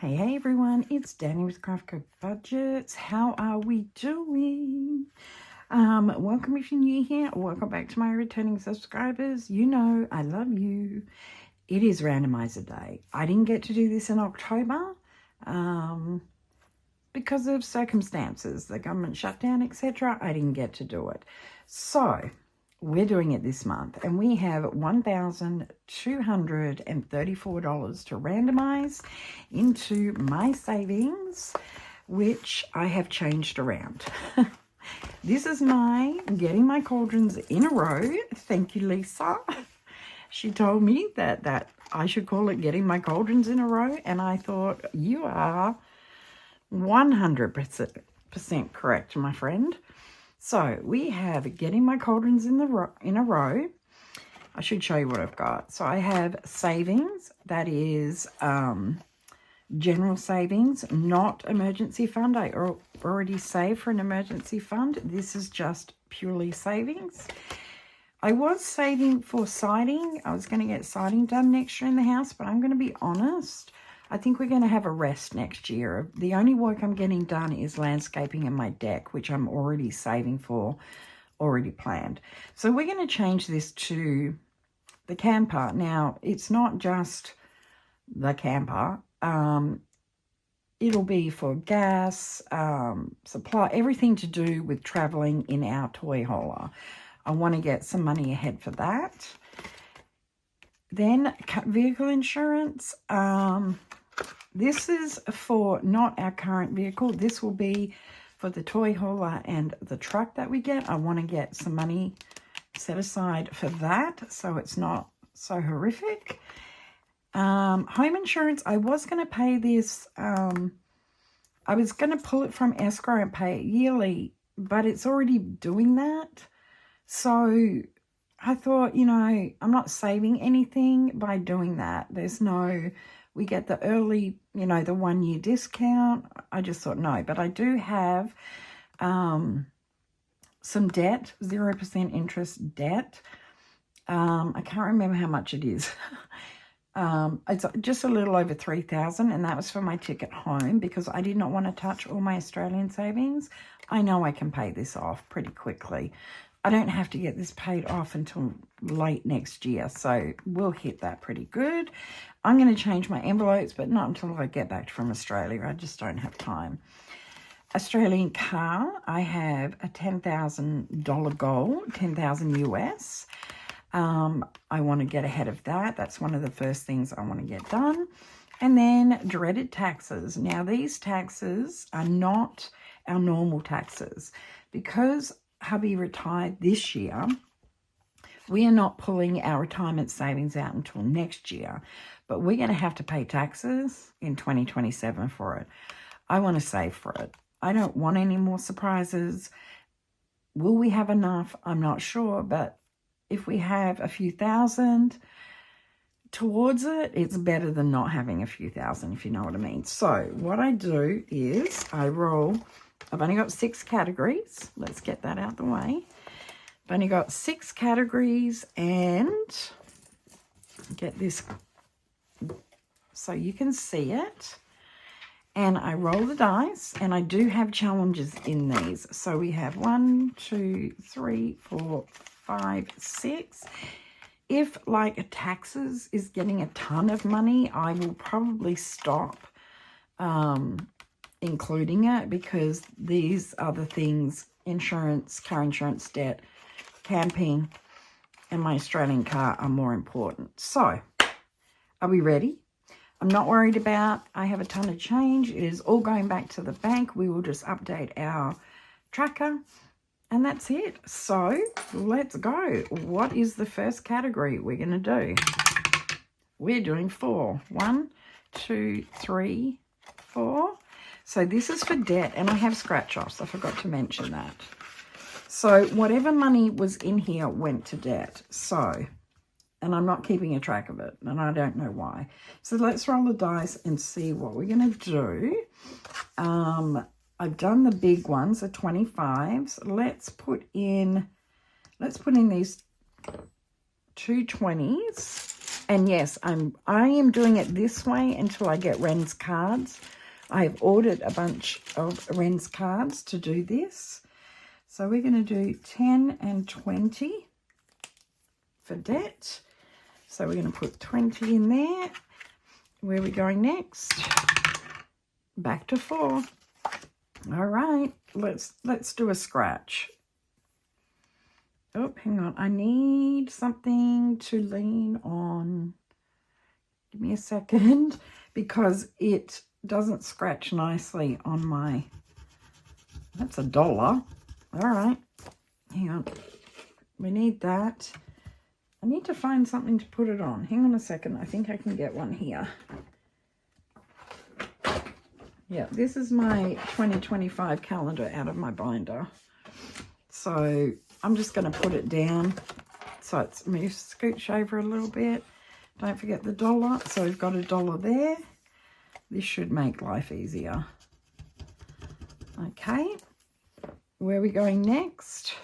Hey everyone, it's Danny with CraftCoBudgets. How are we doing? Welcome if you're new here. Welcome back to my returning subscribers. You know I love you. It is Randomizer Day. I didn't get to do this in October because of circumstances, the government shutdown, etc. I didn't get to do it. So we're doing it this month, and we have $1,234 to randomize into my savings, which I have changed around. This is my getting my cauldrons in a row. Thank you, Lisa. She told me that I should call it getting my cauldrons in a row, and I thought, you are 100% correct, my friend. So we have getting my cauldrons in a row. I should show you what I've got. So I have savings. That is general savings, not emergency fund. I already saved for an emergency fund. This is just purely savings. I was saving for siding. I was going to get siding done next year in the house, but I'm going to be honest. I think we're going to have a rest next year. The only work I'm getting done is landscaping and my deck, which I'm already saving for, already planned. So we're going to change this to the camper. Now, it's not just the camper. It'll be for gas, supply, everything to do with traveling in our toy hauler. I want to get some money ahead for that. Then vehicle insurance. This is for not our current vehicle. This will be for the toy hauler and the truck that we get. I want to get some money set aside for that, so it's not so horrific. Home insurance, I was going to pay this. I was going to pull it from escrow and pay it yearly, but it's already doing that. So I thought, you know, I'm not saving anything by doing that. There's no, we get the early, you know, the 1 year discount. I just thought no, but I do have some debt, 0% interest debt. I can't remember how much it is. It's just a little over 3,000, and that was for my ticket home because I did not want to touch all my Australian savings. I know I can pay this off pretty quickly. I don't have to get this paid off until late next year, so we'll hit that pretty good. I'm going to change my envelopes, but not until I get back from Australia. I just don't have time. Australian car, I have a $10,000 goal, 10,000 US. I want to get ahead of that. That's one of the first things I want to get done. And then dreaded taxes. Now, these taxes are not our normal taxes. Because hubby retired this year, we are not pulling our retirement savings out until next year. But we're going to have to pay taxes in 2027 for it. I want to save for it. I don't want any more surprises. Will we have enough? I'm not sure, but if we have a few thousand towards it, it's better than not having a few thousand, if you know what I mean. So what I do is I roll. I've only got 6 categories. Let's get that out the way. I've only got 6 categories, and get this so you can see it. And I roll the dice, and I do have challenges in these. So we have 1, 2, 3, 4, 5, 6. If like taxes is getting a ton of money, I will probably stop including it, because these are the things: insurance, car insurance, debt, camping, and my Australian car are more important. So are we ready? I'm not worried about, I have a ton of change. It is all going back to the bank. We will just update our tracker, and that's it. So let's go. What is the first category we're going to do? We're doing 4. 1, 2, 3, 4. So this is for debt, and I have scratch-offs. I forgot to mention that. So whatever money was in here went to debt. So, and I'm not keeping a track of it, and I don't know why. So let's roll the dice and see what we're going to do. I've done the big ones, the 25s. Let's put in these 2 20s. And yes, I am doing it this way until I get Ren's cards. I've ordered a bunch of Ren's cards to do this. So we're going to do 10 and 20 for debt. So we're going to put 20 in there. Where are we going next? Back to 4. All right, let's do a scratch. Oh, hang on. I need something to lean on. Give me a second, because it doesn't scratch nicely on my... That's $1. All right. Hang on. We need that. I need to find something to put it on. Hang on a second. I think I can get one here. Yeah, this is my 2025 calendar out of my binder. So I'm just going to put it down. So it's move, scooch over a little bit. Don't forget the $1. So we've got $1 there. This should make life easier. Okay. Where are we going next?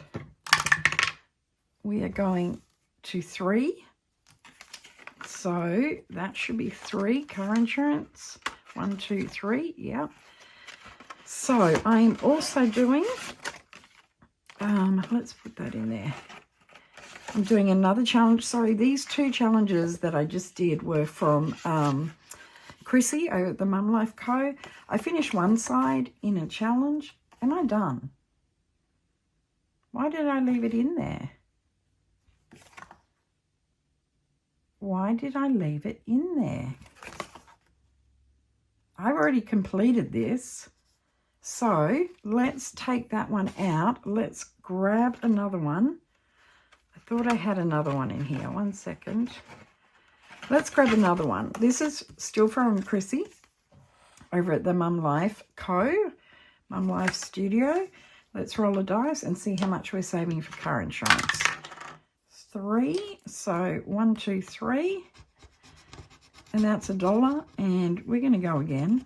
We are going to 3. So that should be 3 car insurance. 1, 2, 3. Yeah. So I'm also doing, let's put that in there. I'm doing another challenge. Sorry, these 2 challenges that I just did were from Chrissy over at the Mum Life Co. I finished one side in a challenge. Am I done? Why did I leave it in there? Why did I leave it in there? I've already completed this. So let's take that one out. Let's grab another one. I thought I had another one in here. 1 second. Let's grab another one. This is still from Chrissy over at the Mum Life Co. Mum Life Studio. Let's roll a dice and see how much we're saving for car insurance. 3. So 1, 2, 3. And that's $1. And we're going to go again,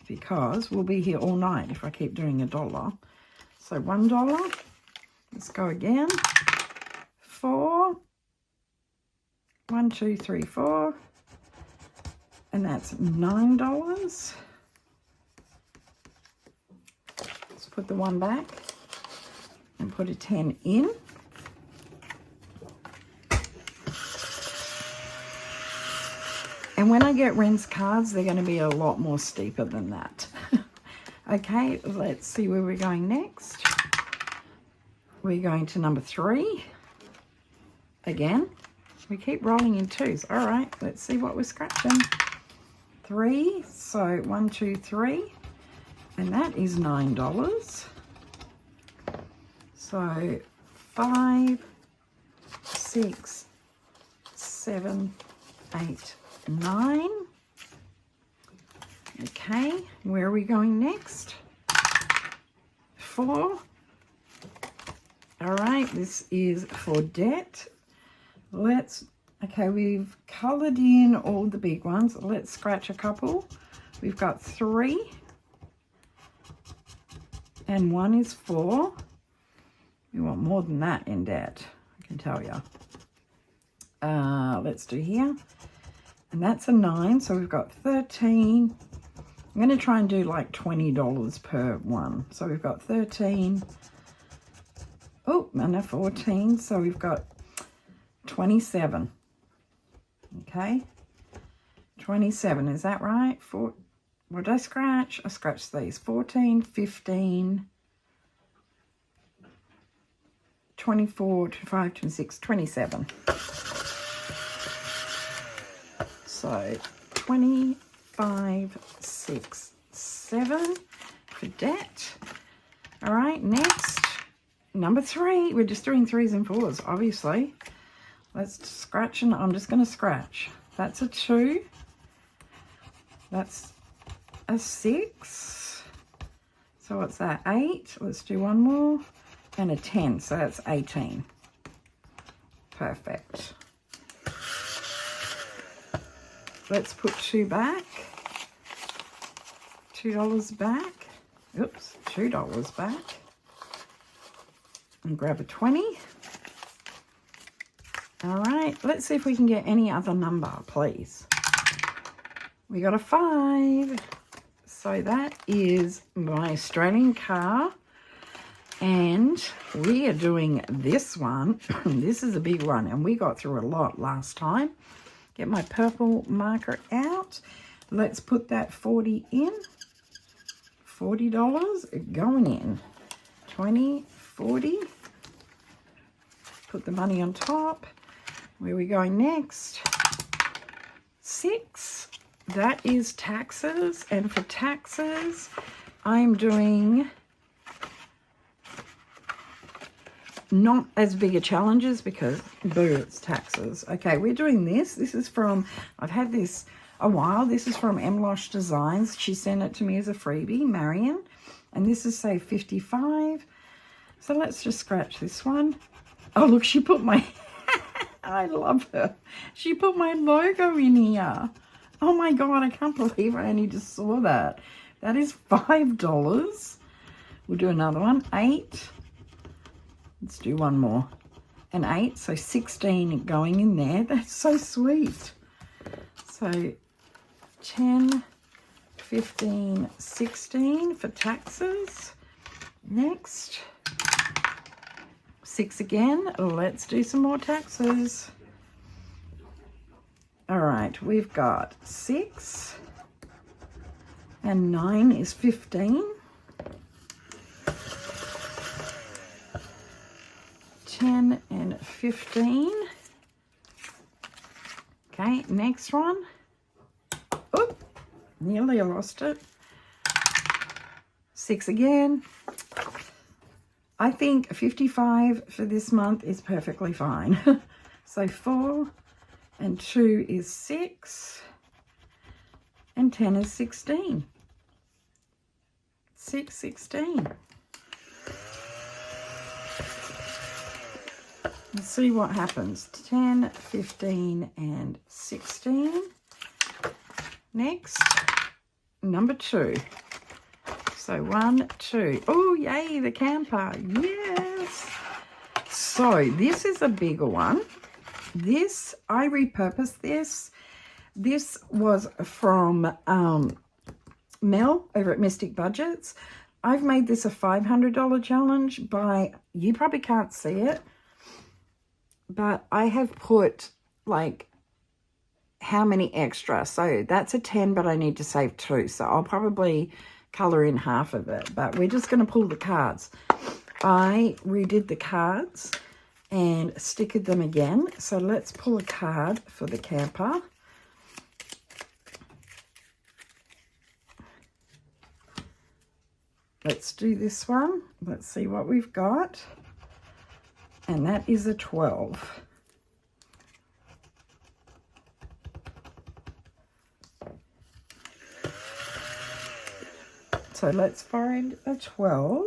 because we'll be here all night if I keep doing $1. So $1. Let's go again. 4. 1, 2, 3, 4. And that's $9. Let's put the 1 back and put a 10 in. And when I get Ren's cards, they're going to be a lot more steeper than that. Okay, let's see where we're going next. We're going to number 3. Again, we keep rolling in 2s. All right, let's see what we're scratching. 3, so 1, 2, 3. And that is $9. So 5, 6, 7, 8, 9. Okay, where are we going next? 4. All right, this is for debt. Okay, we've colored in all the big ones. Let's scratch a couple. We've got 3 and 1 is 4. We want more than that in debt, I can tell you. Let's do here. And that's a 9, so we've got 13. I'm going to try and do like $20 per one. So we've got 13. Oh, and a 14. So we've got 27. Okay. 27, is that right? What did I scratch? I scratched these. 14, 15, 24, 25, 26, 27. So 25, 6, 7 for debt. All right, next, number 3. We're just doing 3s and 4s, obviously. Let's scratch, and I'm just going to scratch. That's a 2. That's a 6. So what's that? 8. Let's do one more. And a 10. So that's 18. Perfect. Let's put 2 back. $2 back. Oops, $2 back. And grab a 20. All right, let's see if we can get any other number, please. We got a 5. So that is my Australian car. And we are doing this one. This is a big one, and we got through a lot last time. Get my purple marker out. Let's put that 40 in. $40 going in. 20, 40. Put the money on top. Where are we going next? 6. That is taxes. And for taxes, I'm doing not as big a challenges because, boo, it's taxes. Okay, we're doing this. This is from, I've had this a while. This is from Emlosh Designs. She sent it to me as a freebie, Marion. And this is, say, 55. So let's just scratch this one. Oh, look, she put my, I love her. She put my logo in here. Oh, my God, I can't believe I only just saw that. That is $5. We'll do another one. 8. Let's do one more. An 8, so 16 going in there. That's so sweet. So 10, 15, 16 for taxes. Next, 6 again. Let's do some more taxes. All right, we've got 6 and 9 is 15. 10 and 15. Okay, next one. Oop, nearly lost it. 6 again. I think 55 for this month is perfectly fine. So 4 and 2 is 6 and 10 is 16. 6, 16. Let's see what happens. 10, 15, and 16. Next, number 2. So 1, 2. Oh, yay, the camper. Yes. So this is a bigger one. This, I repurposed this. This was from Mel over at Mystic Budgets. I've made this a $500 challenge by, you probably can't see it, but I have put like how many extra. So that's a 10, but I need to save 2. So I'll probably color in half of it, but we're just going to pull the cards. I redid the cards and stickered them again. So let's pull a card for the camper. Let's do this one. Let's see what we've got. And that is a 12. So let's find a 12.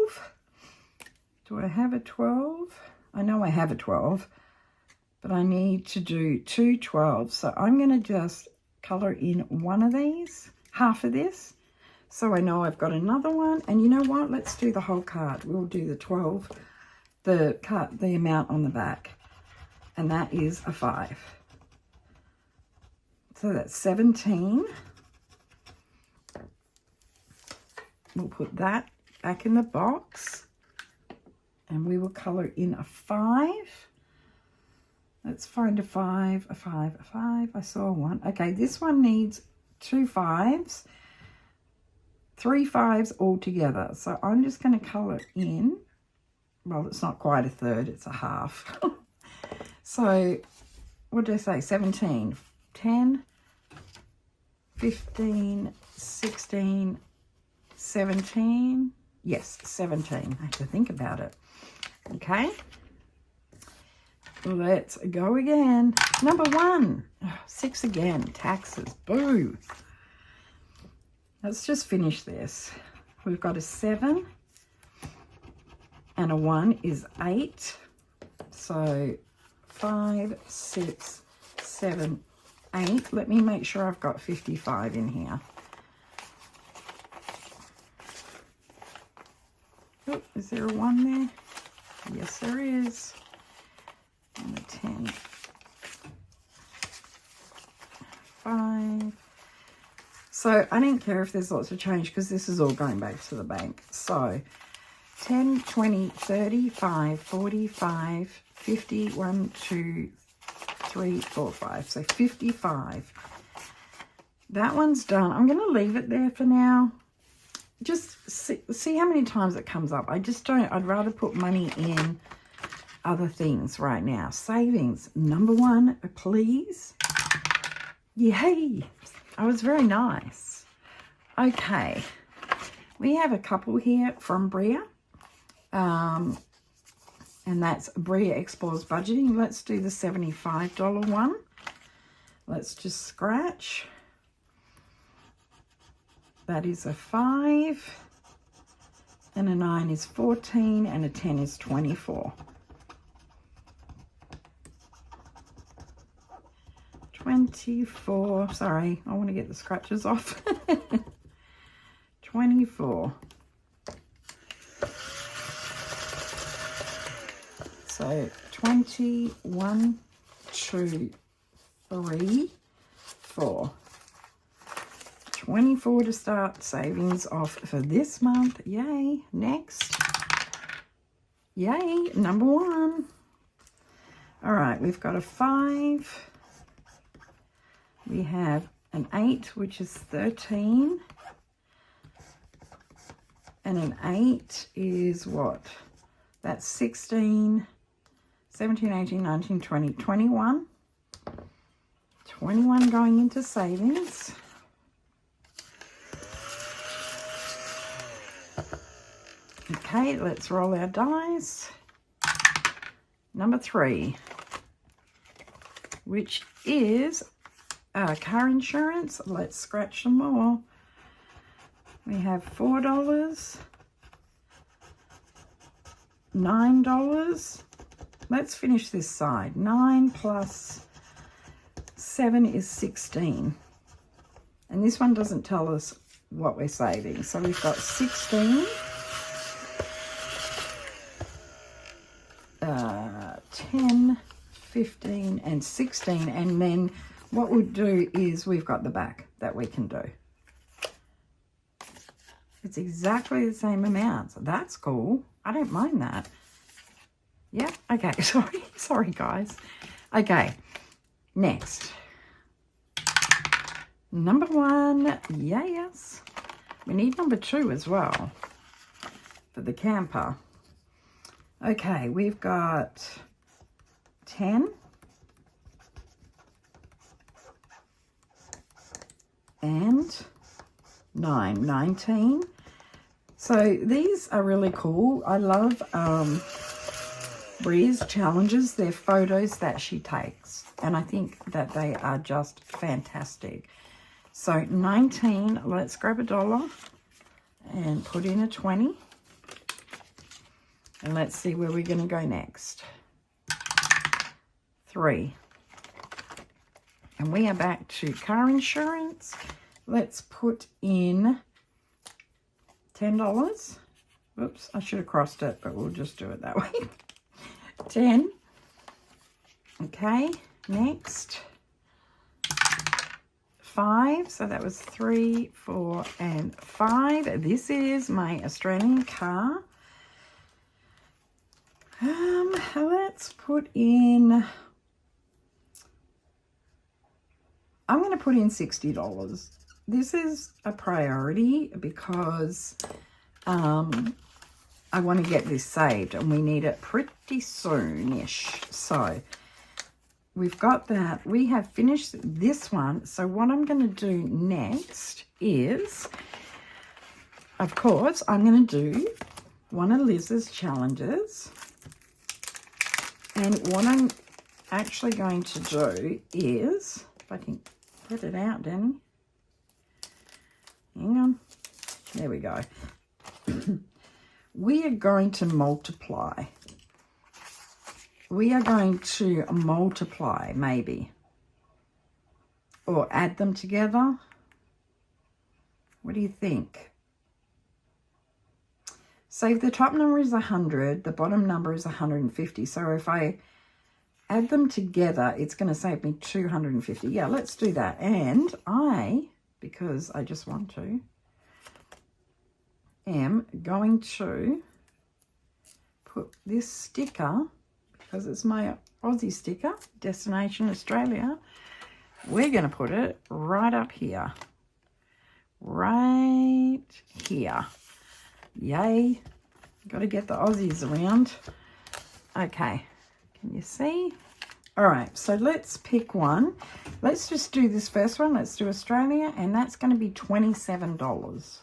Do I have a 12? I know I have a 12, but I need to do 2 12s. So I'm going to just color in one of these, half of this. So I know I've got another one. And you know what? Let's do the whole card. We'll do the 12. The amount on the back, and that is a 5. So that's 17. We'll put that back in the box, and we will color in a 5. Let's find a 5, a 5, a 5. I saw one. Okay, this one needs 2 5s, 3 5s all together. So I'm just going to color in. Well, it's not quite a third, it's a half. So, what did I say? 17, 10, 15, 16, 17. Yes, 17. I have to think about it. Okay. Let's go again. Number 1. 6 again. Taxes. Boo. Let's just finish this. We've got a 7. And a 1 is 8. So 5, 6, 7, 8. Let me make sure I've got 55 in here. Oh, is there a 1 there? Yes, there is. And a 10. So I don't care if there's lots of change because this is all going back to the bank. So 10, 20, 35, 45, 50, 1, 2, 3, 4, 5. So 55. That one's done. I'm going to leave it there for now. Just see how many times it comes up. I just don't, I'd rather put money in other things right now. Savings, number 1, please. Yay. I was very nice. Okay. We have a couple here from Bria. And that's Bria Explores Budgeting. Let's do the $75 one. Let's just scratch. That is a 5, and a 9 is 14, and a 10 is 24. 24, sorry, I want to get the scratches off. 24. So 21, 2, 3, 4. 24 to start savings off for this month. Yay. Next. Yay. Number 1. All right. We've got a 5. We have an 8, which is 13. And an 8 is what? That's 16, 17, 18, 19, 20, 21. 21 going into savings. Okay, let's roll our dice. Number 3, which is car insurance. Let's scratch some more. We have $4, $9. Let's finish this side. 9 plus 7 is 16. And this one doesn't tell us what we're saving. So we've got 16. 10, 15, and 16, and then what we'll do is we've got the back that we can do. It's exactly the same amount, so that's cool. I don't mind that. Yeah, okay, sorry guys. Okay, next. Number 1, yes. We need number 2 as well for the camper. Okay, we've got 10 and 9, 19. So these are really cool. I love Bria's challenges. They're photos that she takes, and I think that they are just fantastic. So 19, let's grab $1 and put in a 20. And let's see where we're going to go next. 3. And we are back to car insurance. Let's put in $10. Oops, I should have crossed it, but we'll just do it that way. 10. Okay, next. 5. So that was 3, 4, and 5. This is my Australian car. Let's put in, I'm going to put in $60. This is a priority because I want to get this saved and we need it pretty soon-ish. So we've got that. We have finished this one. So what I'm going to do next is, of course, I'm going to do one of Liz's challenges. And what I'm actually going to do is, if I can get it out, Danny. Hang on. There we go. We are going to multiply. We are going to multiply, maybe. Or add them together. What do you think? So if the top number is 100, the bottom number is 150. So if I add them together, it's going to save me 250. Yeah, let's do that. And I because I just want to, am going to put this sticker, because it's my Aussie sticker, Destination Australia, we're going to put it right up here. Right here. Yay. Got to get the Aussies around. Okay. Can you see? All right. So let's pick one. Let's just do this first one. Let's do Australia. And that's going to be $27.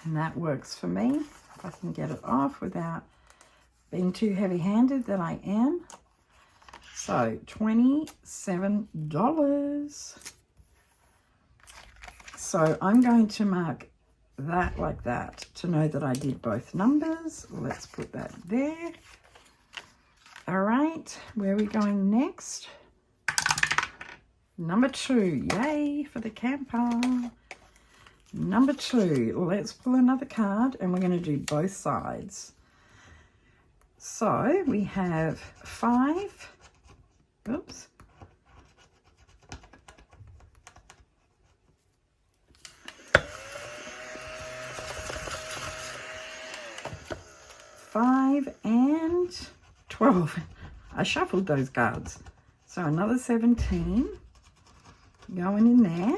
And that works for me. If I can get it off without being too heavy-handed that I am. So $27. So I'm going to mark that like that to know that I did both numbers. Let's put that there. All right, where are we going next? Number 2, yay for the camper. Number 2, let's pull another card and we're going to do both sides. So we have 5, oops. $5 and $12. I shuffled those cards. So another 17 going in there.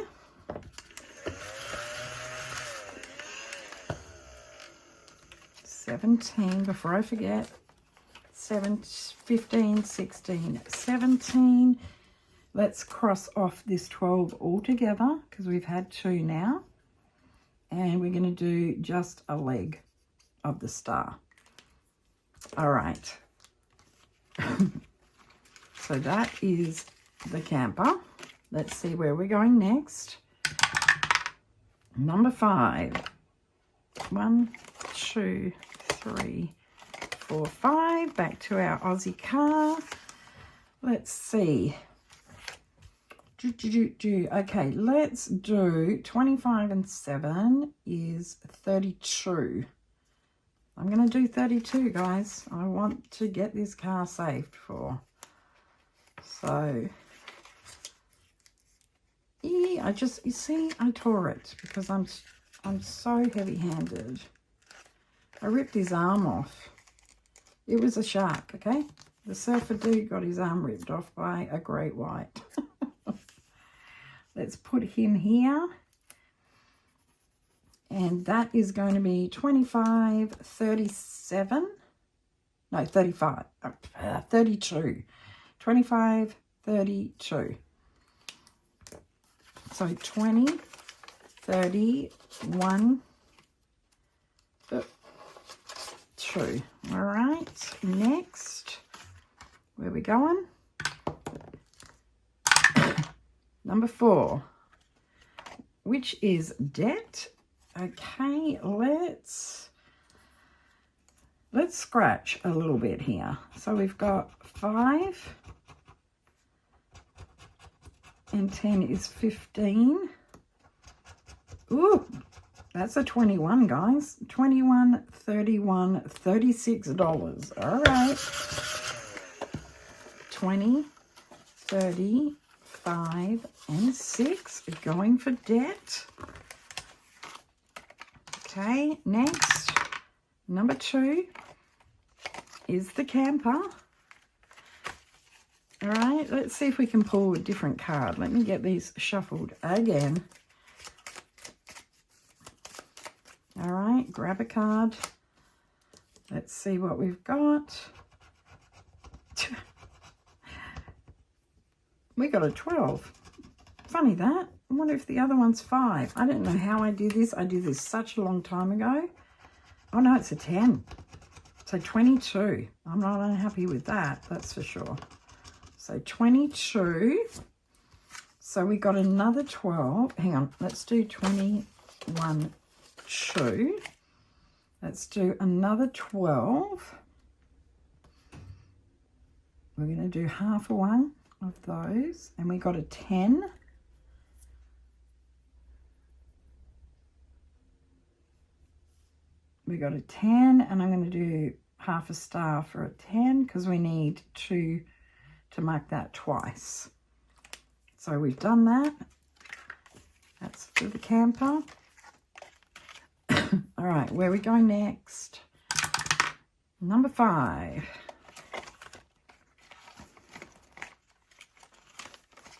$17 before I forget. 15, 16, 17. Let's cross off this 12 altogether because we've had 2 now. And we're going to do just a leg of the star. All right. So that is the camper. Let's see where we're going next. Number 5. 1, 2, 3, 4, 5. Back to our Aussie car. Let's see. Okay, let's do 25 and 7 is 32. I'm going to do 32, guys. I want to get this car saved for. So, yeah, you see, I tore it because I'm so heavy-handed. I ripped his arm off. It was a shark, okay? The surfer dude got his arm ripped off by a great white. Let's put him here. And that is going to be 25, 37. No, 35. 32. 25, 32. So 20, 31, 2. All right. Next, where are we going? Number 4, which is debt. Okay, let's scratch a little bit here. So we've got 5 and 10 is 15. Ooh, that's a 21, guys. 21, 31, $36. All right. 20, 30, 5 and 6 going for debt. Okay, next, number 2 is the camper. All right, let's see if we can pull a different card. Let me get these shuffled again. All right, grab a card. Let's see what we've got. We got a 12. Funny that. I wonder if the other one's 5. I don't know how I did this. I did this such a long time ago. Oh, no, it's a 10. So 22. I'm not unhappy with that, that's for sure. So 22. So we got another 12. Hang on. Let's do 21, 2. Let's do another 12. We're going to do half a one of those. And we got a 10. We got a 10, and I'm going to do half a star for a 10 because we need 2 to mark that twice. So we've done that. That's for the camper. All right, where we go next? Number 5.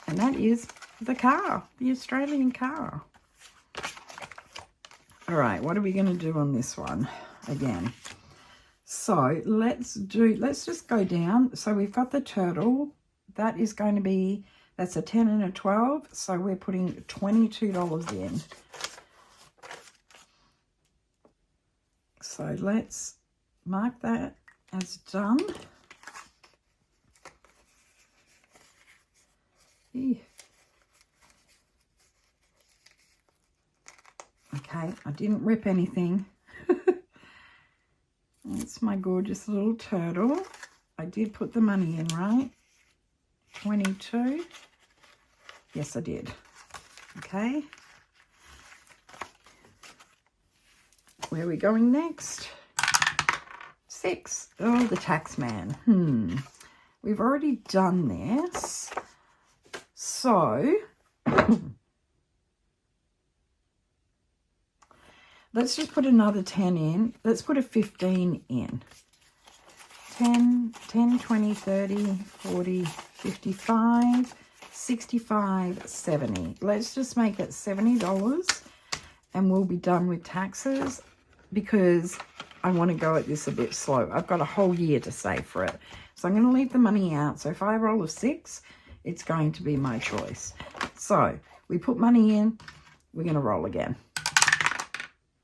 And that is the car, the Australian car. All right, what are we going to do on this one again? So let's just go down. So we've got the turtle. That is going to be, that's a 10 and a 12. So we're putting $22 in. So let's mark that as done. Okay, I didn't rip anything. That's my gorgeous little turtle. I did put the money in, right? 22. Yes, I did. Okay. Where are we going next? 6. Oh, the tax man. We've already done this. So, let's just put another 10 in. Let's put a 15 in. 10, 20, 30, 40, 55, 65, 70. Let's just make it $70 and we'll be done with taxes because I want to go at this a bit slow. I've got a whole year to save for it. So I'm going to leave the money out. So if I roll a 6, it's going to be my choice. So we put money in. We're going to roll again.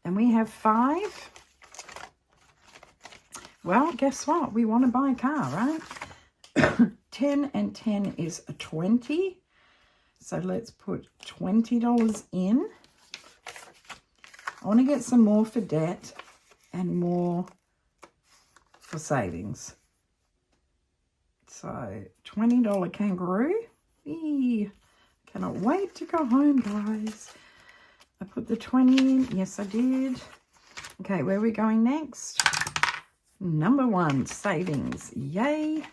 And we have 5. Well, guess what? We want to buy a car, right? 10 and 10 is a 20. So let's put $20 in. I want to get some more for debt and more for savings. So $20 kangaroo. Eee. Cannot wait to go home, guys. I put the 20 in. Yes, I did. Okay, where are we going next? Number 1, savings. Yay.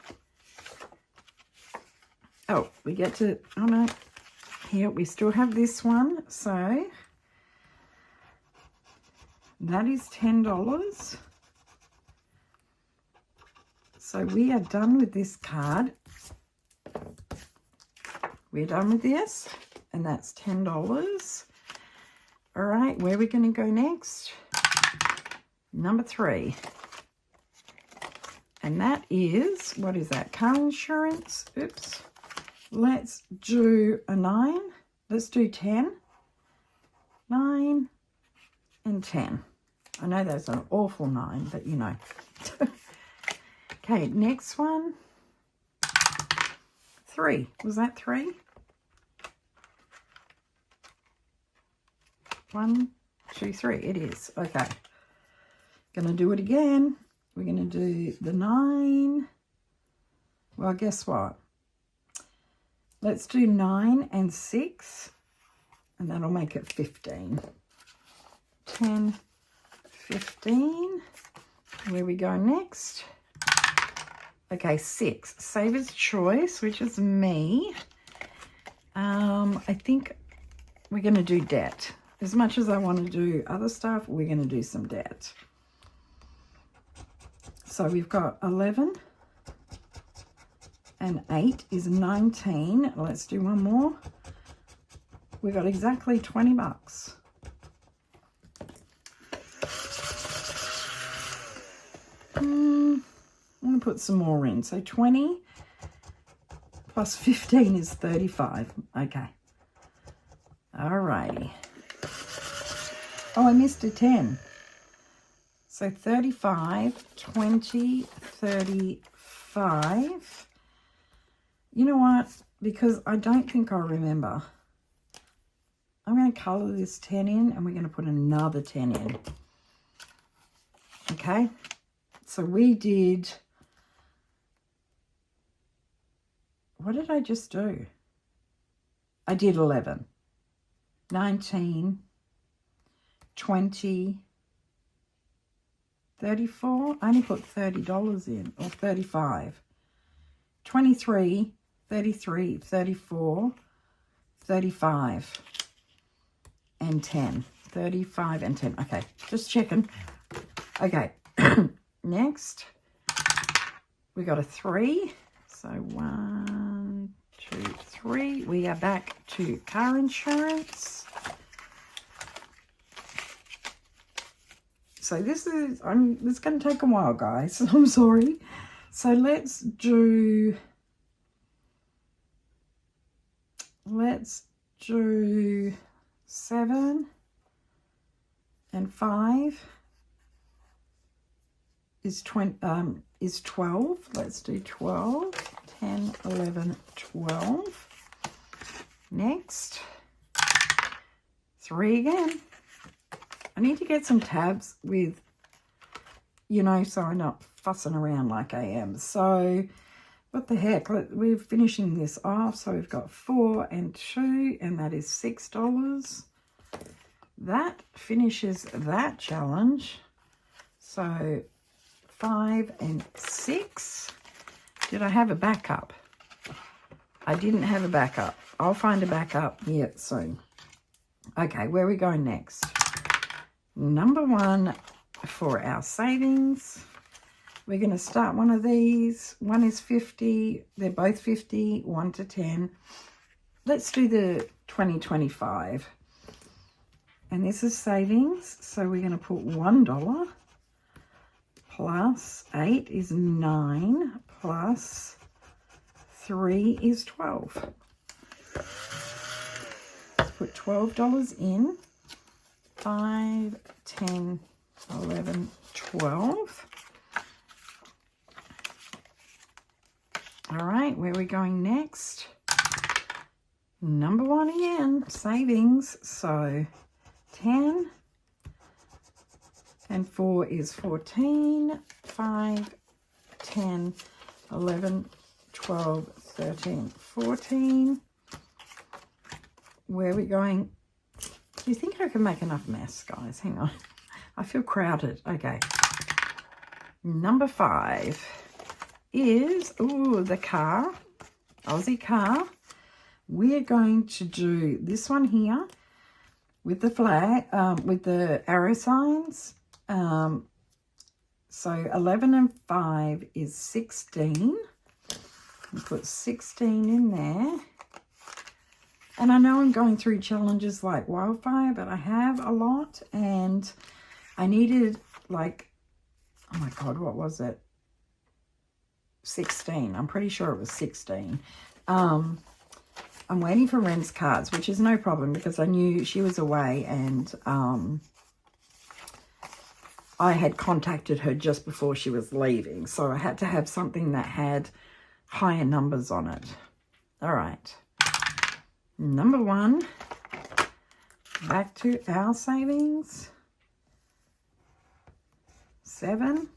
Oh, we get to, oh no. Here, we still have this one. So, that is $10. So, we are done with this card. We're done with this. And that's $10. All right, where are we going to go next? Number 3. And that is, what is that? Car insurance. Oops. Let's do a 9. Let's do 10. 9 and 10. I know that's an awful 9, but you know. Okay, next one. 3. Was that 3? 1, 2, 3. It is. Okay. Gonna do it again. We're gonna do the 9. Well, guess what? Let's do 9 and 6. And that'll make it 15. 10, 15. Where we go next? Okay, 6. Saver's choice, which is me. I think we're going to do debt. As much as I want to do other stuff, we're going to do some debt. So we've got 11 and 8 is 19. Let's do one more. We've got exactly 20 bucks. I'm going to put some more in. So 20 plus 15 is 35. Okay. Alrighty. Oh, I missed a 10. So 35, 20, 35. You know what? Because I don't think I remember. I'm going to colour this 10 in and we're going to put another 10 in. Okay. So we did... What did I just do? I did 11, 19, 20, 34. I only put $30 in, or 35. 23, 33, 34, 35. and 10. 35 and 10. Okay, just checking. Okay, next we got a 3. So 1, 2, 3. We are back to car insurance. So this is, it's going to take a while, guys. I'm sorry. So let's do 7 and 5 is 12. Let's do 12. 10, 11, 12. Next, 3 again. I need to get some tabs with, you know, so I'm not fussing around like I am. So what the heck, we're finishing this off. So we've got 4 and 2, and that is $6. That finishes that challenge. So 5 and 6. Did I have a backup? I didn't have a backup. I'll find a backup here soon. Okay, where are we going next? Number 1 for our savings. We're going to start one of these. One is 50. They're both 50, 1 to 10. Let's do the 2025. And this is savings. So we're going to put $1 plus 8 is 9 plus 3 is 12. Let's put $12 in. 5, 10, 11, 12. All right, where are we going next? Number 1 again, savings. So 10 and 4 is 14. 5, 10, 11, 12, 13, 14. Where are we going? Do you think I can make enough mess, guys? Hang on. I feel crowded. Okay. Number 5 is, the car. Aussie car. We're going to do this one here with the flag, with the arrow signs. So 11 and 5 is 16. We put 16 in there. And I know I'm going through challenges like wildfire, but I have a lot, and I needed like, oh my God, what was it? 16. I'm pretty sure it was 16. I'm waiting for Ren's cards, which is no problem because I knew she was away, and I had contacted her just before she was leaving. So I had to have something that had higher numbers on it. All right. Number 1, back to our savings. 7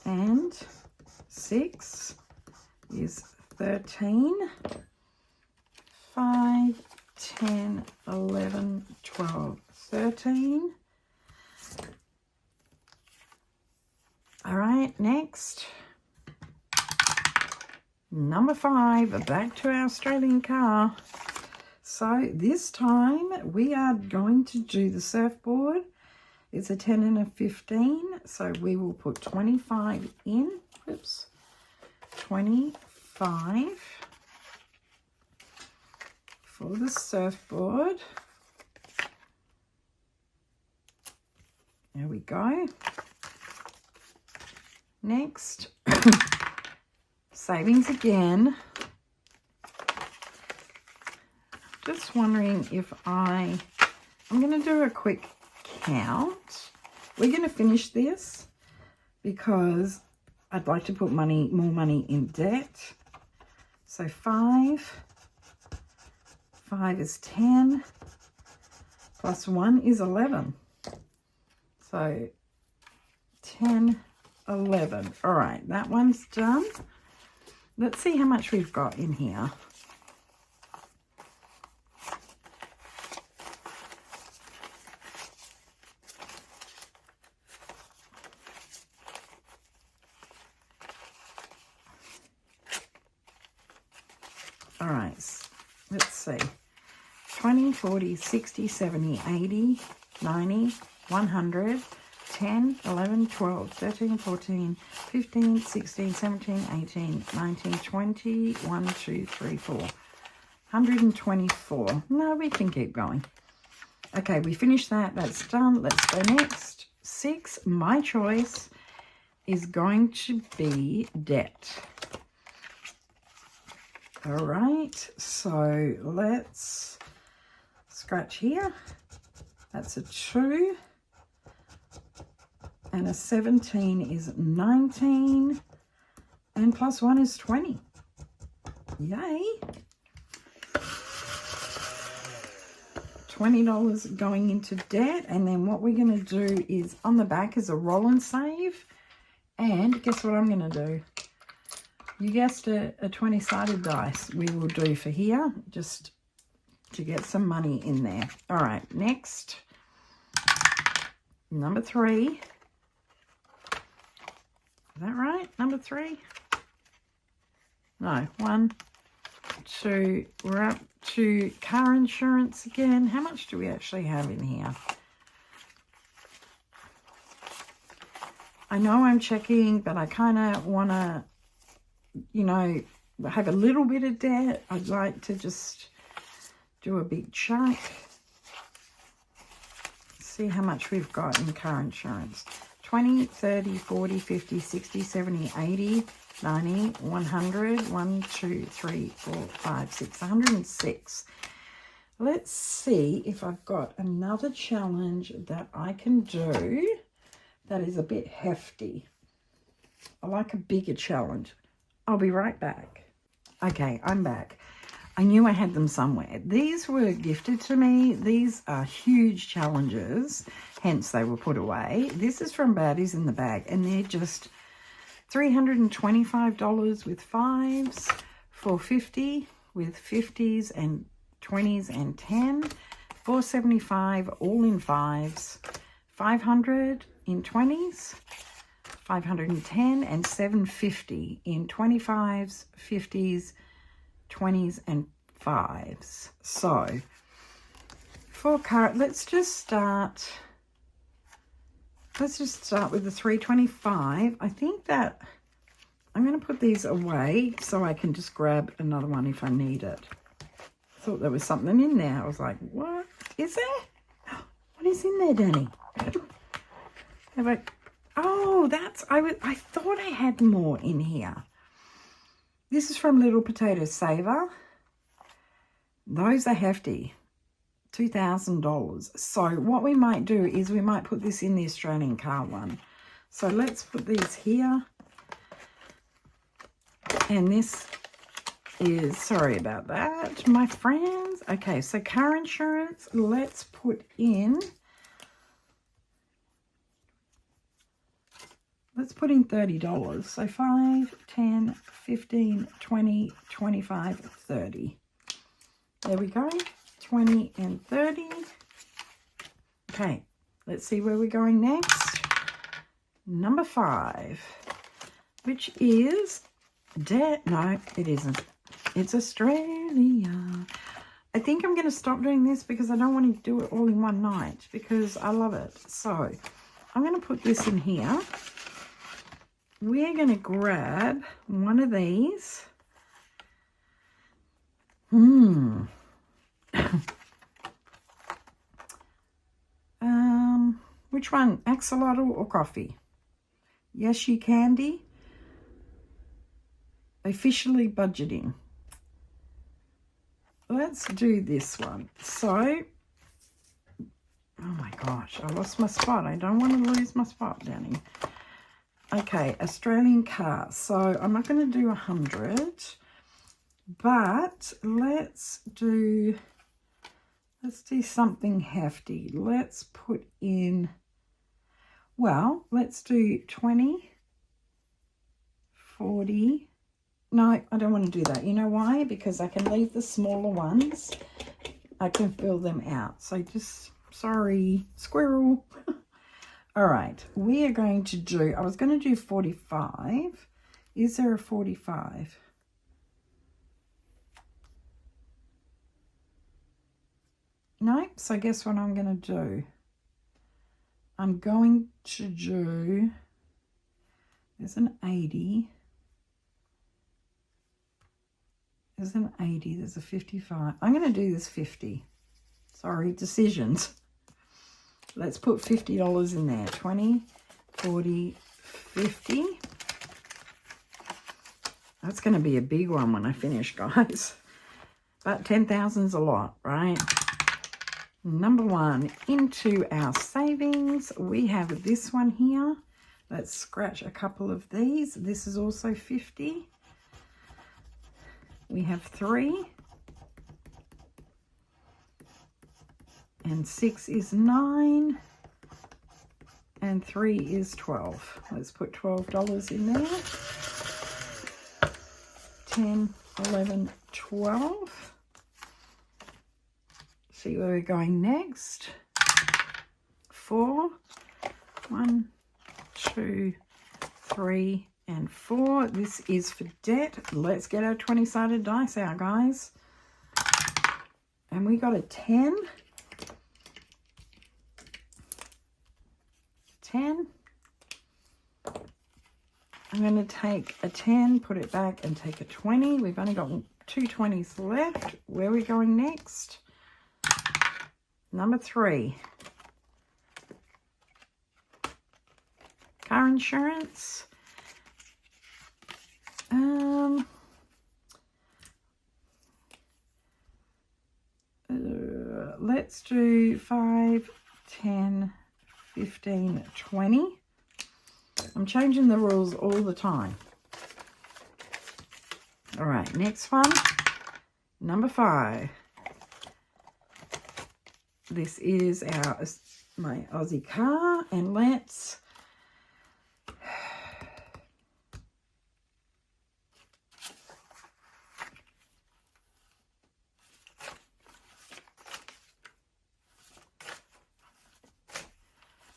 and 6 is 13. 5, 10, 11, 12, 13. All right, next. Number 5, back to our Australian car. So this time we are going to do the surfboard. It's a 10 and a 15. So we will put 25 in. Oops. 25 for the surfboard. There we go. Next. Savings again. Just wondering if I'm going to do a quick count. We're going to finish this because I'd like to put more money in debt. So 5 is 10, plus 1 is 11. So 10, 11. All right, that one's done. Let's see how much we've got in here. All right, let's see. 20, 40, 60, 70, 80, 90, 100, 10, 11, 12, 13, 14, 15, 16, 17, 18, 19, 20, 1, 2, 3, 4. 124. No, we can keep going. Okay, we finished that. That's done. Let's go next. 6. My choice is going to be debt. All right, so let's scratch here. That's a 2. And a 17 is 19. And plus 1 is 20. Yay. $20 going into debt. And then what we're going to do is on the back is a roll and save. And guess what I'm going to do? You guessed a 20-sided dice we will do for here, just to get some money in there. All right, next, number 3. Is that right? Number 3? No, 1, 2. We're up to car insurance again. How much do we actually have in here? I know I'm checking, but I kind of want to, you know, have a little bit of debt. I'd like to just do a big chunk. See how much we've got in car insurance. 20, 30, 40, 50, 60, 70, 80, 90, 100, 1, 2, 3, 4, 5, 6, 106. Let's see if I've got another challenge that I can do that is a bit hefty. I like a bigger challenge. I'll be right back. Okay, I'm back. I knew I had them somewhere. These were gifted to me. These are huge challenges, hence they were put away. This is from Baddies in the Bag, and they're just $325 with 5s, $450 with 50s and 20s and 10, $475 all in 5s, $500 in 20s, 510 and 750 in 25s, 50s, 20s and 5s. So for car, let's just start with the 325. I think that I'm going to put these away so I can just grab another one if I need it. I thought there was something in there. I was like, what is there? What is in there, Danny? Have I... Oh, that's, I thought I had more in here. This is from Little Potato Saver. Those are hefty. $2,000. So what we might do is we might put this in the Australian car one. So let's put these here. And this is, sorry about that, my friends. Okay, so car insurance, let's put in... Let's put in $30. So 5, 10, 15, 20, 25, 30. There we go. 20 and 30. Okay, let's see where we're going next. Number 5, which is debt. No, it isn't. It's Australia. I think I'm going to stop doing this because I don't want to do it all in one night because I love it. So I'm going to put this in here. We're going to grab one of these. Which one? Axolotl or coffee? Yes, you candy. Officially budgeting. Let's do this one. So, oh my gosh, I lost my spot. I don't want to lose my spot, Danny. Okay, Australian car. So I'm not going to do 100, but let's do something hefty. Let's put in, well, let's do 20, 40. No, I don't want to do that. You know why? Because I can leave the smaller ones. I can fill them out. So just, sorry, squirrel. All right, we are going to do, I was going to do 45. Is there a 45? Nope. So guess what I'm going to do? I'm going to do, there's an 80. There's an 80. There's a 55. I'm going to do this 50. Sorry, decisions. Let's put $50 in there. 20, 40, 50. That's going to be a big one when I finish, guys. But 10,000's a lot, right? Number one, into our savings, we have this one here. Let's scratch a couple of these. This is also 50. We have 3. And 6 is 9. And 3 is 12. Let's put $12 in there. 10, 11, 12. See where we're going next. 4. 1, 2, 3, and 4. This is for debt. Let's get our 20-sided dice out, guys. And we got a 10. 10. I'm going to take a 10, put it back, and take a 20. We've only got 2 20s left. Where are we going next? Number 3. Car insurance. Let's do 5, 10, 15, 20. I'm changing the rules all the time. All right, next one. Number 5. This is my Aussie car, and let's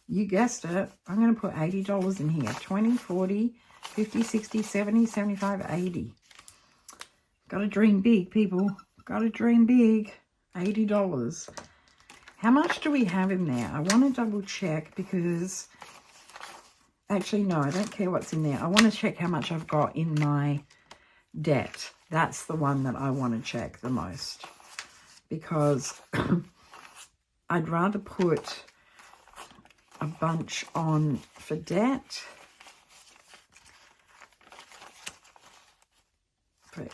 you guessed it, I'm going to put $80 in here. 20, 40, 50, 60, 70, 75, 80. Got to dream big, people. Got to dream big. $80. How much do we have in there? I want to double check because, actually, no, I don't care what's in there. I want to check how much I've got in my debt. That's the one that I want to check the most because I'd rather put a bunch on for debt. But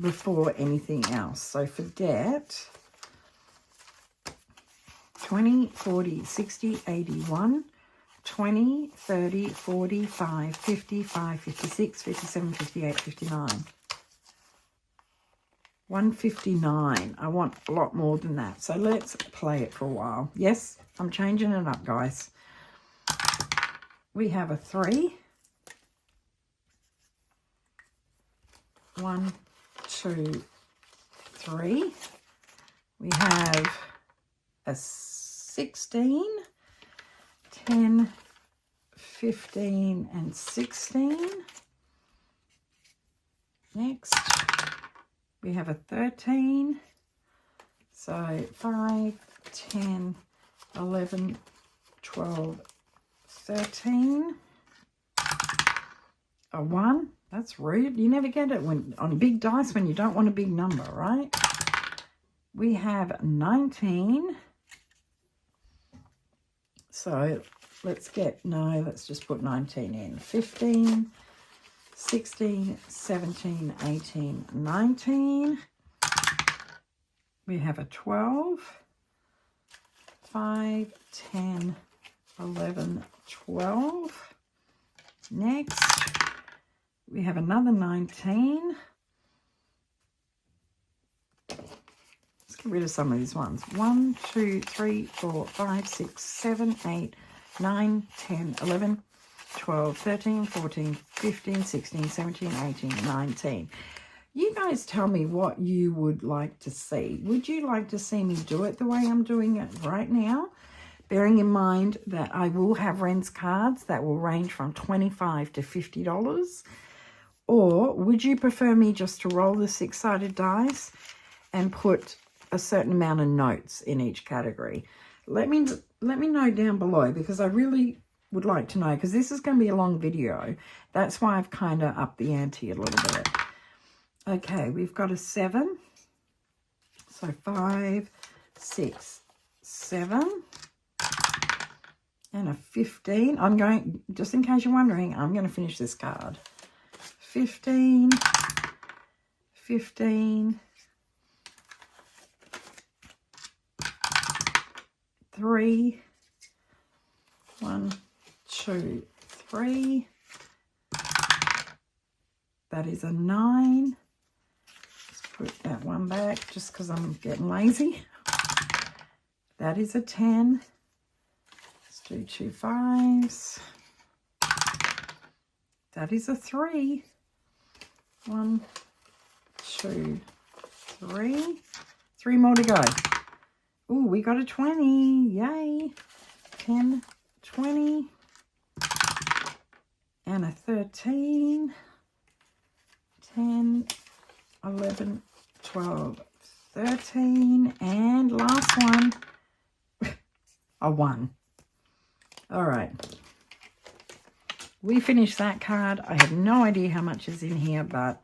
before anything else. So for debt, 20, 40, 60, 81, 20, 30, 45, 55, 56, 57, 58, 59. 159. I want a lot more than that. So let's play it for a while. Yes, I'm changing it up, guys. We have a 3. 1, 2, 3. We have a 16, 10, 15, and 16. Next, we have a 13. So 5, 10, 11, 12, 13. A 1. That's rude. You never get it when on big dice when you don't want a big number, right? We have 19. So let's just put 19 in. 15, 16, 17, 18, 19. We have a 12. 5, 10, 11, 12. Next, we have another 19. Let's get rid of some of these ones. 1, 2, 3, 4, 5, 6, 7, 8, 9, 10, 11, 12, 13, 14, 15, 16, 17, 18, 19. You guys tell me what you would like to see. Would you like to see me do it the way I'm doing it right now? Bearing in mind that I will have Ren's cards that will range from $25 to $50. Or would you prefer me just to roll the 6-sided dice and put a certain amount of notes in each category? Let me know down below, because I really would like to know, because this is going to be a long video. That's why I've kind of upped the ante a little bit. Okay, we've got a 7. So 5, 6, 7. And a 15. I'm going, just in case you're wondering, I'm going to finish this card. 15, 15, 3, 1, 2, 3. That is a 9. Let's put that one back just because I'm getting lazy. That is a 10. Do 2 5s. That is a 3. 1, 2, 3. 3 more to go. Ooh, we got a 20. Yay. 10, 20. And a 13. 10, 11, 12, 13. And last one. A 1. All right, we finished that card. I have no idea how much is in here, but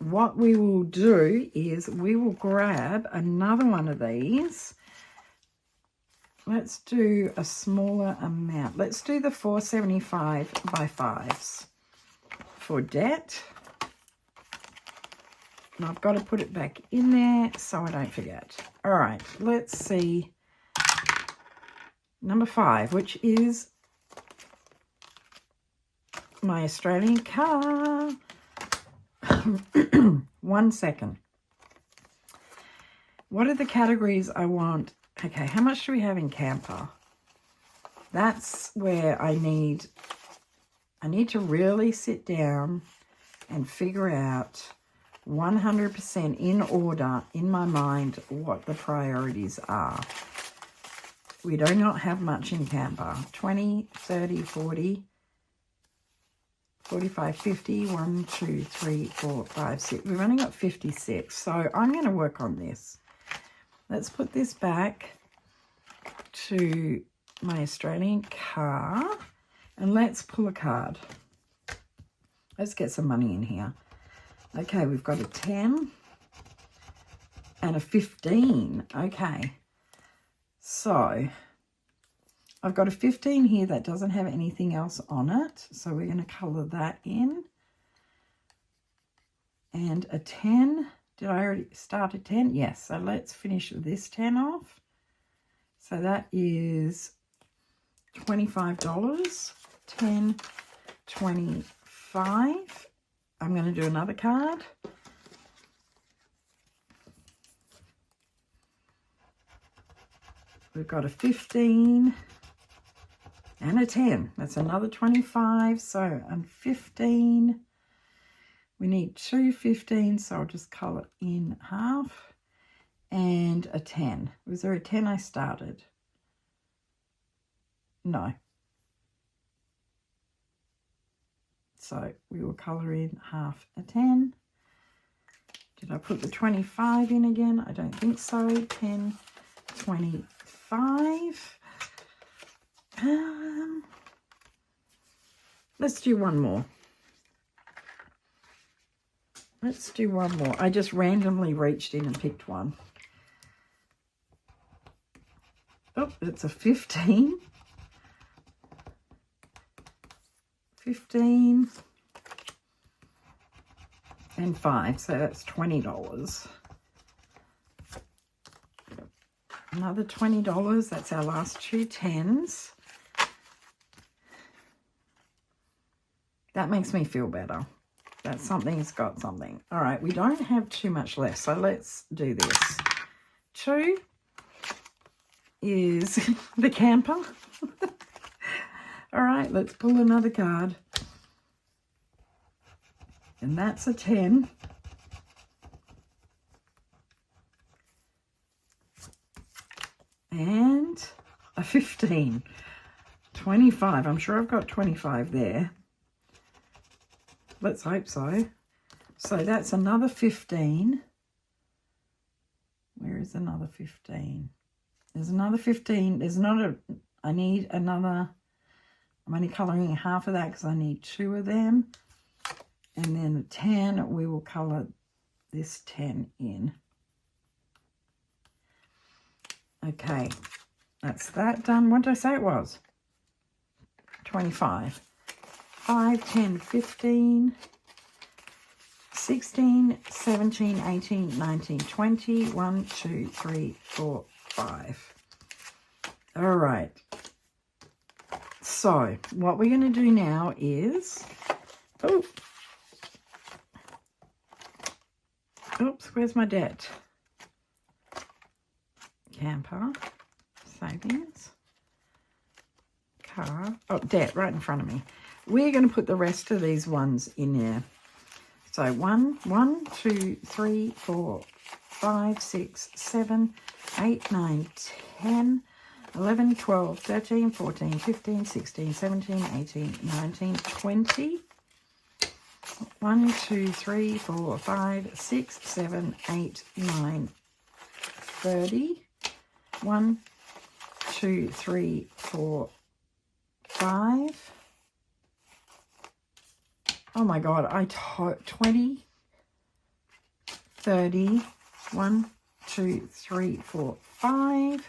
what we will do is we will grab another one of these. Let's do a smaller amount. Let's do the 475 by 5s for debt. And I've got to put it back in there so I don't forget. All right, let's see. Number 5, which is my Australian car. 1 second. What are the categories I want? Okay, how much do we have in camper? That's where I need to really sit down and figure out 100% in order in my mind what the priorities are. We do not have much in camper. 20, 30, 40, 45, 50, 1, 2, 3, 4, 5, 6. We've only got 56. So I'm going to work on this. Let's put this back to my Australian car. And let's pull a card. Let's get some money in here. Okay, we've got a 10 and a 15. Okay. So, I've got a 15 here that doesn't have anything else on it. So, we're going to colour that in. And a 10. Did I already start a 10? Yes. So, let's finish this 10 off. So, that is $25. 10, 25. I'm going to do another card. We've got a 15 and a 10. That's another 25. So, and 15. We need 2 15s, so I'll just colour in half. And a 10. Was there a 10 I started? No. So, we will colour in half a 10. Did I put the 25 in again? I don't think so. 10, 25. Let's do one more. Let's do one more. I just randomly reached in and picked one. Oh, it's a 15. 15 and 5, so that's $20. Another $20. That's our last 2 10s. That makes me feel better. That something's got something. All right, we don't have too much left, so let's do this. 2 is the camper. All right, let's pull another card. And that's a 10. And a 15. 25. I'm sure I've got 25 there. Let's hope so. So that's another 15. Where is another 15? There's another 15. There's not a, I need another, I'm only colouring half of that because I need 2 of them. And then the 10, we will colour this 10 in. Okay, that's that done. What did I say it was? 25. 5, 10, 15, 16, 17, 18, 19, 20. 1, 2, 3, 4, 5. All right. So what we're going to do now is, oops, where's my debt? Camper, savings, car, debt right in front of me. We're going to put the rest of these ones in there. So 1, 2, 3, 4, 5, 6, 7, 8, 9, 10, 11, 12, 13, 14, 15, 16, 17, 18, 19, 20. 1, 2, 3, 4, 5, 6, 7, 8, 9, 30. 1, 2, 3, 4, 5. Oh my God, 20, 30, 1, 2, 3, 4, 5,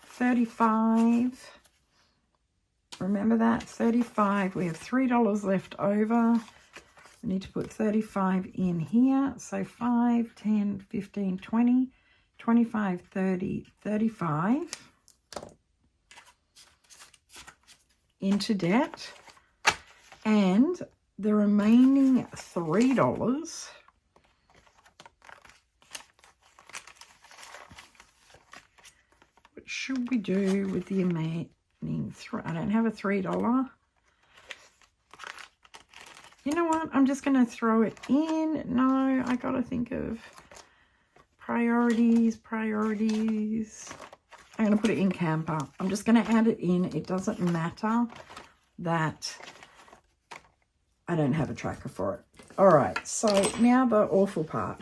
35. Remember that, 35. We have $3 left over. We need to put 35 in here. So 5, 10, 15, 20, 25, 30, 35 into debt. And the remaining $3, what should we do with the remaining I don't have a $3. You know what? I'm just going to throw it in. No, I got to think of priorities. I'm going to put it in camper. I'm just going to add it in. It doesn't matter that I don't have a tracker for it. All right, so now the awful part.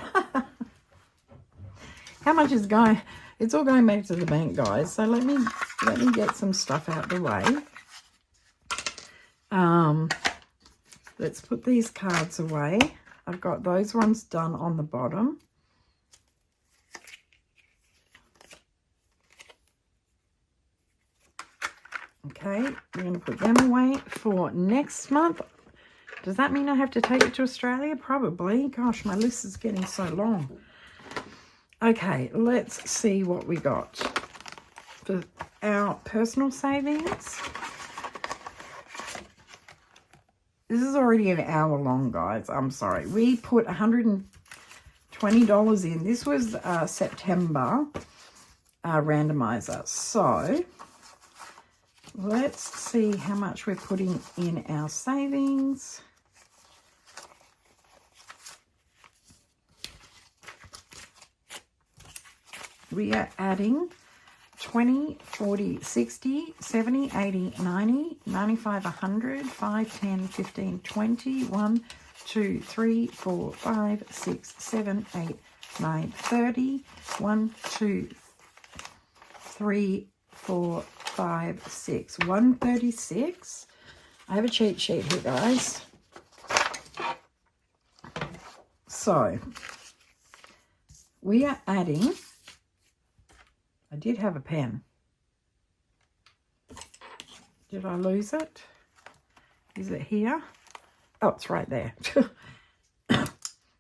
How much is going? It's all going back to the bank, guys. So let me get some stuff out the way. Let's put these cards away. I've got those ones done on the bottom. Okay, we're going to put them away for next month. Does that mean I have to take it to Australia? Probably. Gosh, my list is getting so long. Okay, let's see what we got for our personal savings. This is already an hour long, guys. I'm sorry. We put $120 in. This was September randomizer. So let's see how much we're putting in our savings. We are adding 20, 40, 60, 70, 80, 90, 95, 100, 5, 10, 15, 20, 1, 2, 3, 4, 5, 6, 7, 8, 9, 30, 1, 2, 3, 4, 5, 6, 136. I have a cheat sheet here, guys. So we are adding, I did have a pen. Did I lose it? Is it here? Oh, it's right there.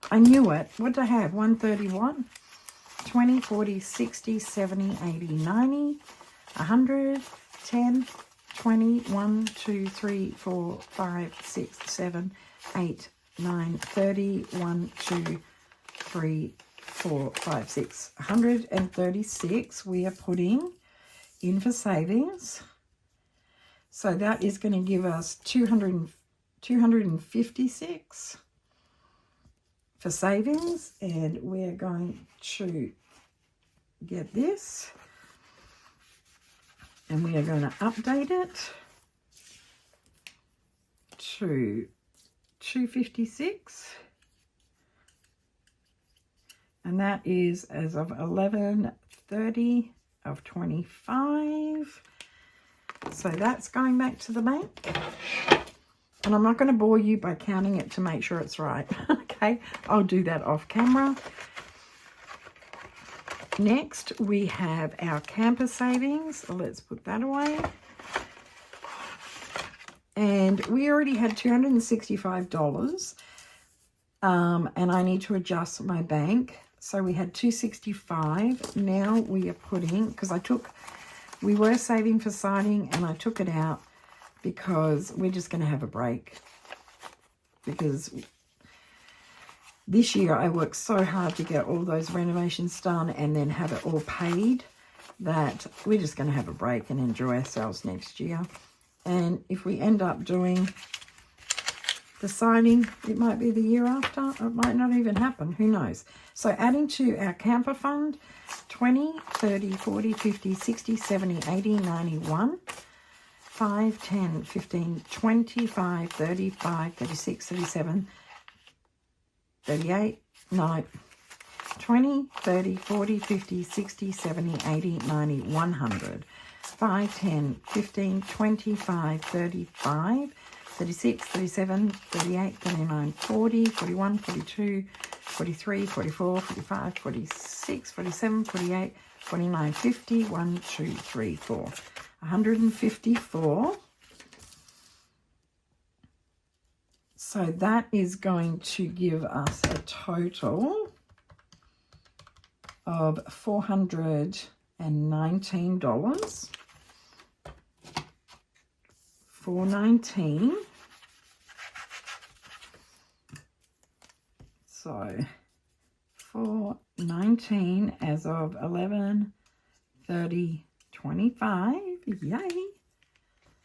I knew it. What did I have? 131, 20, 40, 60, 70, 80, 90, 100, 10, 20, 1, 2, 3, 4, 5, 6, 7, 8, 9, 30, 1, 2, 3, 4, 5, 6, 136 we are putting in for savings. So that is going to give us 256 for savings, and we're going to get this and we are going to update it to 256. And that is as of 11/30 of 25. So that's going back to the bank. And I'm not going to bore you by counting it to make sure it's right. Okay, I'll do that off camera. Next, we have our camper savings. Let's put that away. And we already had $265. And I need to adjust my bank. So we had $265. Now we are putting, because we were saving for siding and I took it out because we're just going to have a break. Because this year I worked so hard to get all those renovations done and then have it all paid that we're just going to have a break and enjoy ourselves next year. And if we end up doing the siding, it might be the year after. It might not even happen. Who knows? So adding to our camper fund, 20, 30, 40, 50, 60, 70, 80, 91, 5, 10, 15, 25, 35, 36, 37, 38, no, 20, 30, 40, 50, 60, 70, 80, 90, 100, 5, 10, 15, 25, 35, 36, 37, 38, 39, 40, 41, 42, 43, 44, 45, 46, 47, 48, 49, 50, 1, 2, 3, 4. 154. So that is going to give us a total of $419. $419. So $419 as of 11/30/25. Yay!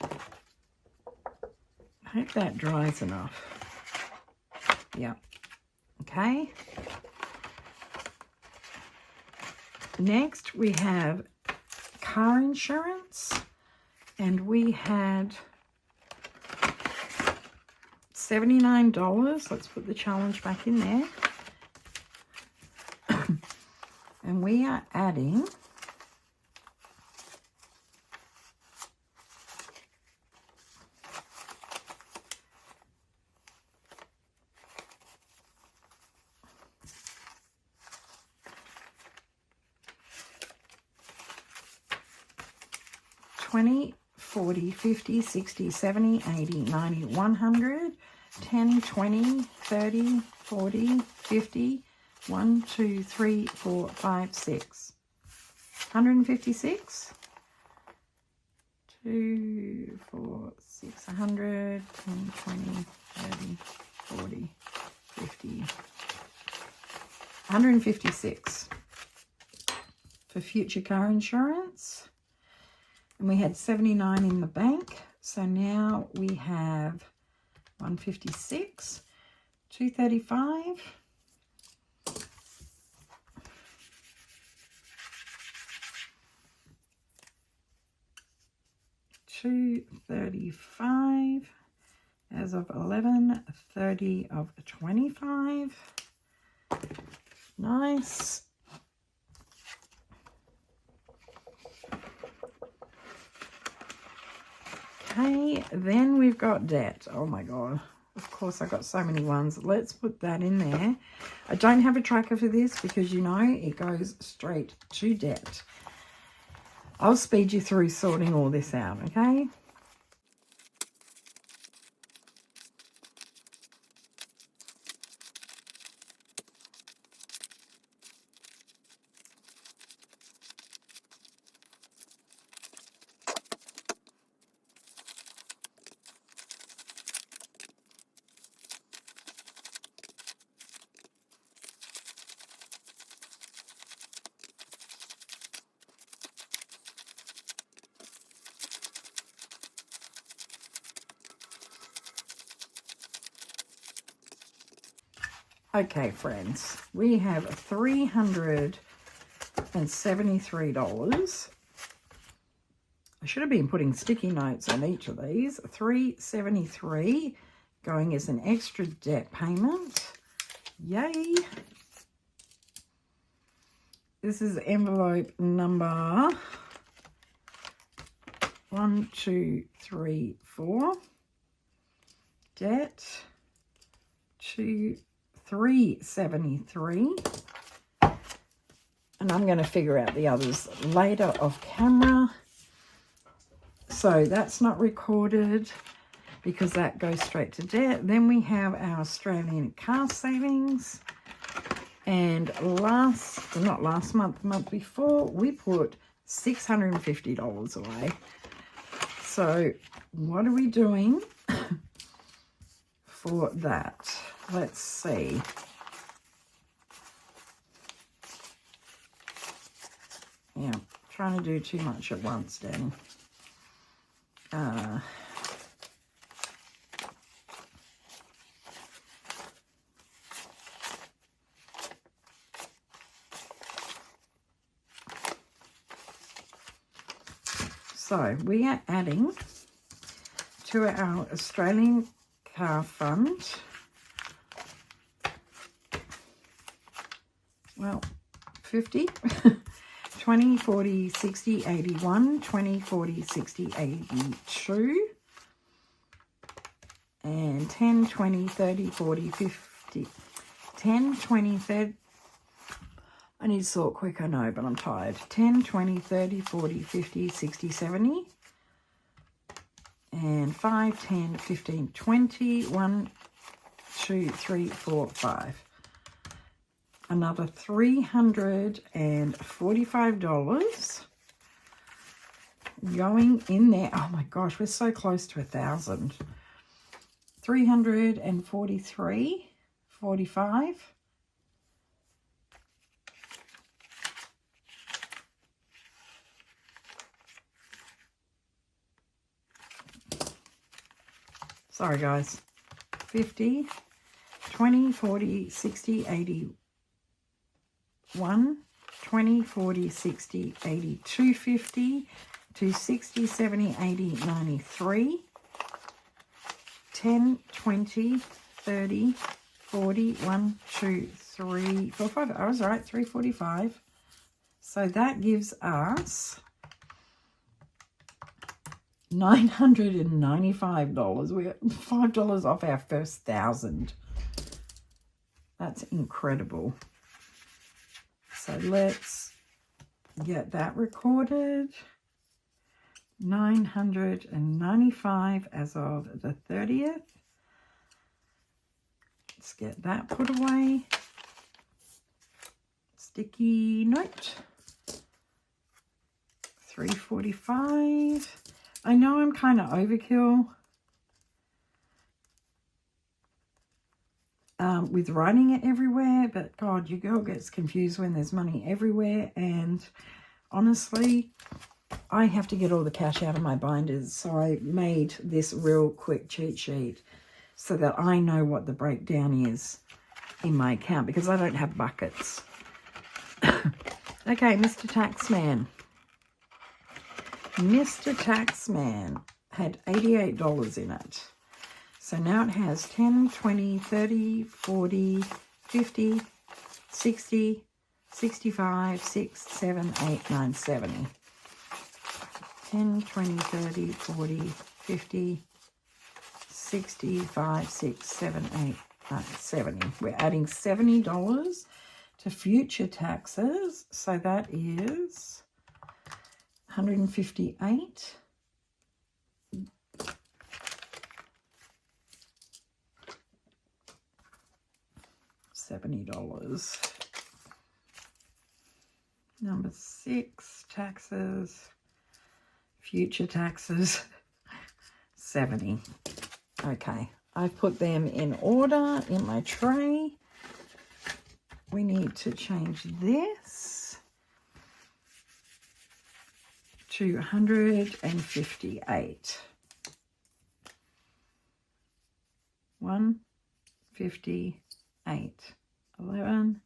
I hope that dries enough. Yeah. Okay. Next we have car insurance, and we had $79. Let's put the challenge back in there. And we are adding $20, $40, $50, $60, $70, $80, $90, $100, $10, $20, $30, $40, $50, 1, 2, 3, 4, 5, 6. 156. 2, 4, 6, 100, 10, 20, 30, 40, 50. 156 for future car insurance. And we had 79 in the bank. So now we have 156, 235. 235 as of 11/30 of 25. Nice. Okay, then we've got debt. Oh my God. Of course, I got so many ones. Let's put that in there. I don't have a tracker for this because, you know, it goes straight to debt. I'll speed you through sorting all this out, okay? Okay, friends, we have $373. I should have been putting sticky notes on each of these. $373 going as an extra debt payment. Yay. This is envelope number 1, 2, 3, 4. Debt 373. And I'm going to figure out the others later off camera. So that's not recorded because that goes straight to debt. Then we have our Australian car savings. And not last month, the month before, we put $650 away. So what are we doing for that? Let's see. Yeah, trying to do too much at once, Danny. So we are adding to our Australian car fund, well, 50, 20, 40, 60, 81, 20, 40, 60, 82, and 10, 20, 30, 40, 50, 10, 20, 30, I need to sort quick, I know, but I'm tired. 10, 20, 30, 40, 50, 60, 70. And 5, 10, 15, 20. 1, 2, 3, 4, 5. Another $345 going in there. Oh my gosh, we're so close to 1,000. 343.45. Sorry, guys. 50, 20, 40, 60, 81, 20, 40, 60, 82, 50, 260, 70, 80, 93, 10, 20, 30, 40, 1, 2, 3, 4, 5. I was right, 345. So that gives us $995. We got $5 off our first 1,000. That's incredible. So let's get that recorded. 995 as of the 30th. Let's get that put away. Sticky note. 345. I know I'm kind of overkill with writing it everywhere, but God, your girl gets confused when there's money everywhere, and honestly, I have to get all the cash out of my binders, so I made this real quick cheat sheet so that I know what the breakdown is in my account, because I don't have buckets. Okay, Mr. Taxman. Mr. Taxman had $88 in it. So now it has 10, 20, 30, 40, 50, 60, 65, 6, 7, 8, 9, 70. 10, 20, 30, 40, 50, 65, 6, 7, 8, 9, 70. We're adding $70 to future taxes. So that is 158. $70. Number 6, taxes, future taxes, 70. Okay, I've put them in order in my tray. We need to change this to 158. 158. 11,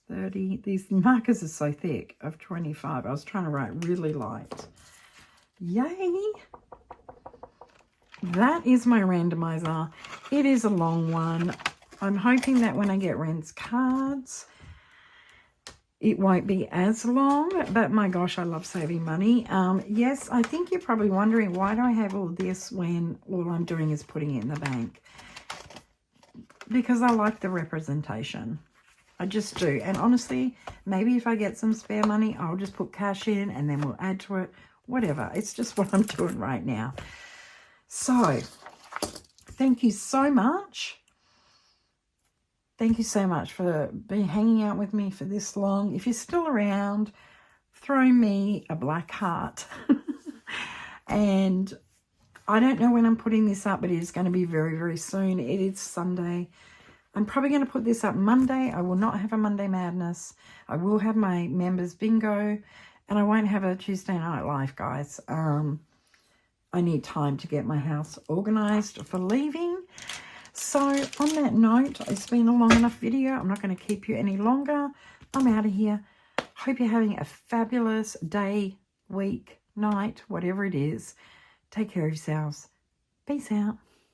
30. These markers are so thick of 25. I was trying to write really light. Yay! That is my randomizer. It is a long one. I'm hoping that when I get Ren's cards, it won't be as long, but my gosh, I love saving money. Yes, I think you're probably wondering, why do I have all this when all I'm doing is putting it in the bank? Because I like the representation. I just do. And honestly, maybe if I get some spare money, I'll just put cash in and then we'll add to it. Whatever. It's just what I'm doing right now. So, thank you so much. Thank you so much for hanging out with me for this long. If you're still around, throw me a black heart. And I don't know when I'm putting this up, but it is going to be very, very soon. It is Sunday. I'm probably going to put this up Monday. I will not have a Monday Madness. I will have my members bingo. And I won't have a Tuesday Night Live, guys. I need time to get my house organized for leaving. So, on that note, it's been a long enough video. I'm not going to keep you any longer. I'm out of here. Hope you're having a fabulous day, week, night, whatever it is. Take care of yourselves. Peace out.